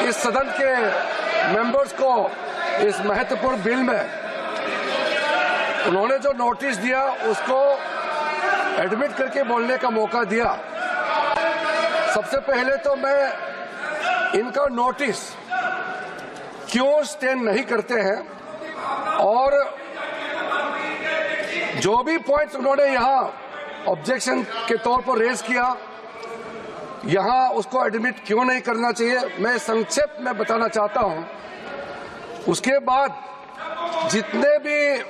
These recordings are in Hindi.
इस सदन के मेंबर्स को इस महत्वपूर्ण बिल में उन्होंने जो नोटिस दिया उसको एडमिट करके बोलने का मौका दिया। सबसे पहले तो मैं इनका नोटिस क्यों स्टैंड नहीं करते हैं और जो भी पॉइंट्स उन्होंने यहां ऑब्जेक्शन के तौर पर रेज किया यहां उसको एडमिट क्यों नहीं करना चाहिए, मैं संक्षेप में बताना चाहता हूं। उसके बाद जितने भी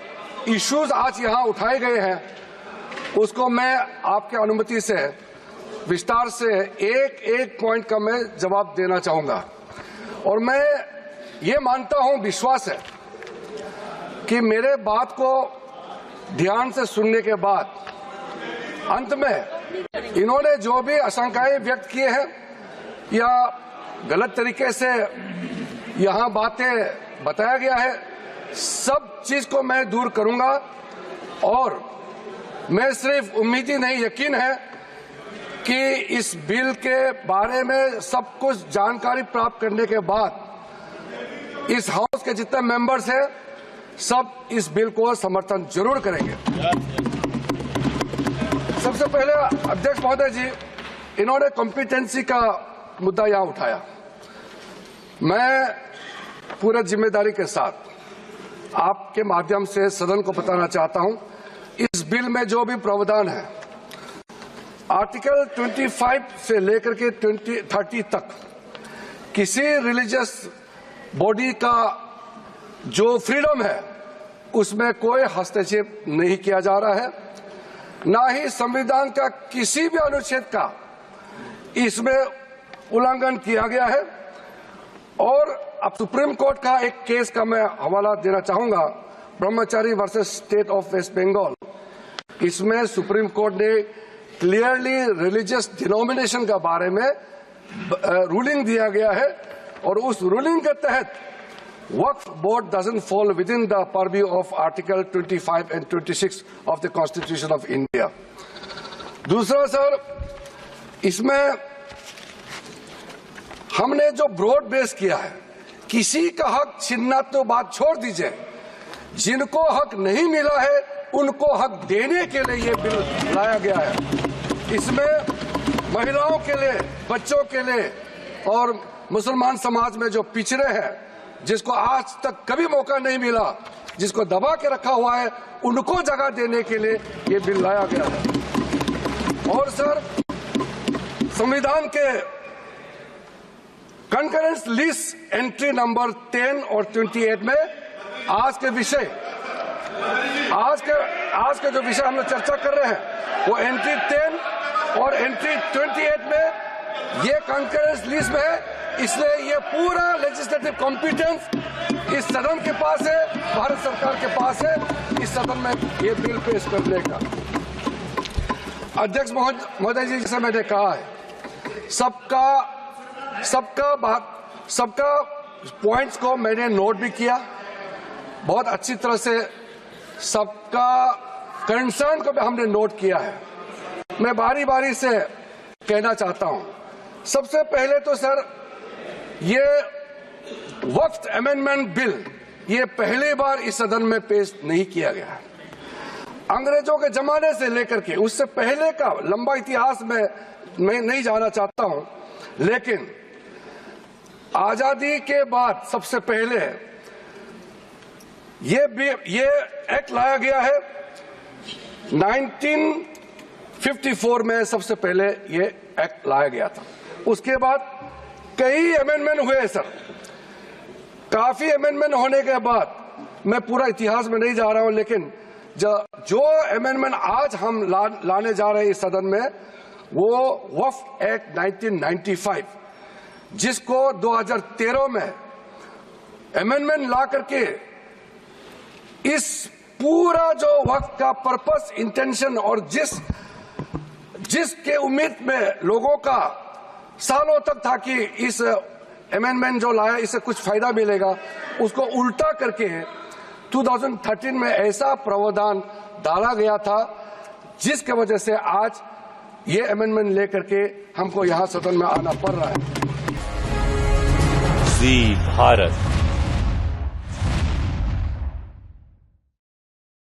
इश्यूज आज यहां उठाए गए हैं उसको मैं आपके अनुमति से विस्तार से एक एक पॉइंट का मैं जवाब देना चाहूंगा। और मैं ये मानता हूं, विश्वास है कि मेरे बात को ध्यान से सुनने के बाद अंत में इन्होंने जो भी आशंकाएं व्यक्त किए हैं या गलत तरीके से यहां बातें बताया गया है, सब चीज को मैं दूर करूंगा। और मैं सिर्फ उम्मीद ही नहीं, यकीन है कि इस बिल के बारे में सब कुछ जानकारी प्राप्त करने के बाद इस हाउस के जितने मेंबर्स हैं सब इस बिल को समर्थन जरूर करेंगे। सबसे पहले अध्यक्ष महोदय जी, इन्होंने कॉम्पिटेंसी का मुद्दा यहां उठाया। मैं पूरे जिम्मेदारी के साथ आपके माध्यम से सदन को बताना चाहता हूं, इस बिल में जो भी प्रावधान है आर्टिकल 25 से लेकर के 30 तक किसी रिलीजियस बॉडी का जो फ्रीडम है उसमें कोई हस्तक्षेप नहीं किया जा रहा है, ना ही संविधान का किसी भी अनुच्छेद का इसमें उल्लंघन किया गया है। और अब सुप्रीम कोर्ट का एक केस का मैं हवाला देना चाहूंगा, Brahmachari versus state of West Bengal. इसमें सुप्रीम कोर्ट ने क्लियरली रिलीजियस डिनोमिनेशन के बारे में रूलिंग दिया गया है और उस रूलिंग के तहत Waqf board doesn't fall within the purview of article 25 and 26 of the constitution of India. दूसरा सर, इसमें हमने जो ब्रॉड बेस किया है, किसी का हक छीनना तो बात छोड़ दीजिए, जिनको हक नहीं मिला है उनको हक देने के लिए ये बिल लाया गया है। इसमें महिलाओं के लिए, बच्चों के लिए और मुसलमान समाज में जो पिछड़े हैं, जिसको आज तक कभी मौका नहीं मिला, जिसको दबा के रखा हुआ है, उनको जगह देने के लिए ये बिल लाया गया है। और सर, संविधान के कंकरेंस लिस्ट एंट्री नंबर 10 और 28 में आज के जो विषय हम लोग चर्चा कर रहे हैं वो एंट्री 10 और एंट्री 28 में ये कंकरेंस लिस्ट में है। इसलिए ये पूरा लेजिस्लेटिव कॉम्पिटेंस इस सदन के पास है, भारत सरकार के पास है, इस सदन में ये बिल पेश करने का। अध्यक्ष महोदय जी, जैसे मैंने कहा है, सबका पॉइंट्स को मैंने नोट भी किया, बहुत अच्छी तरह से सबका कंसर्न को भी हमने नोट किया है। मैं बारी बारी से कहना चाहता हूं, सबसे पहले तो सर, ये वक्फ अमेंडमेंट बिल ये पहली बार इस सदन में पेश नहीं किया गया है। अंग्रेजों के जमाने से लेकर के उससे पहले का लंबा इतिहास में मैं नहीं जाना चाहता हूं, लेकिन आजादी के बाद सबसे पहले ये एक्ट लाया गया है। 1954 में सबसे पहले ये एक्ट लाया गया था। उसके बाद कई अमेंडमेंट हुए सर। काफी अमेंडमेंट होने के बाद, मैं पूरा इतिहास में नहीं जा रहा हूं, लेकिन जो अमेंडमेंट आज हम लाने जा रहे हैं इस सदन में, वो वक्फ एक्ट 1995, जिसको 2013 में अमेंडमेंट ला करके इस पूरा जो वक्त का पर्पस, इंटेंशन और जिसके उम्मीद में लोगों का सालों तक था कि इस अमेंडमेंट जो लाया इससे कुछ फायदा मिलेगा, उसको उल्टा करके 2013 में ऐसा प्रावधान डाला गया था जिसके वजह से आज ये अमेंडमेंट लेकर के हमको यहां सदन में आना पड़ रहा है। जी भारत।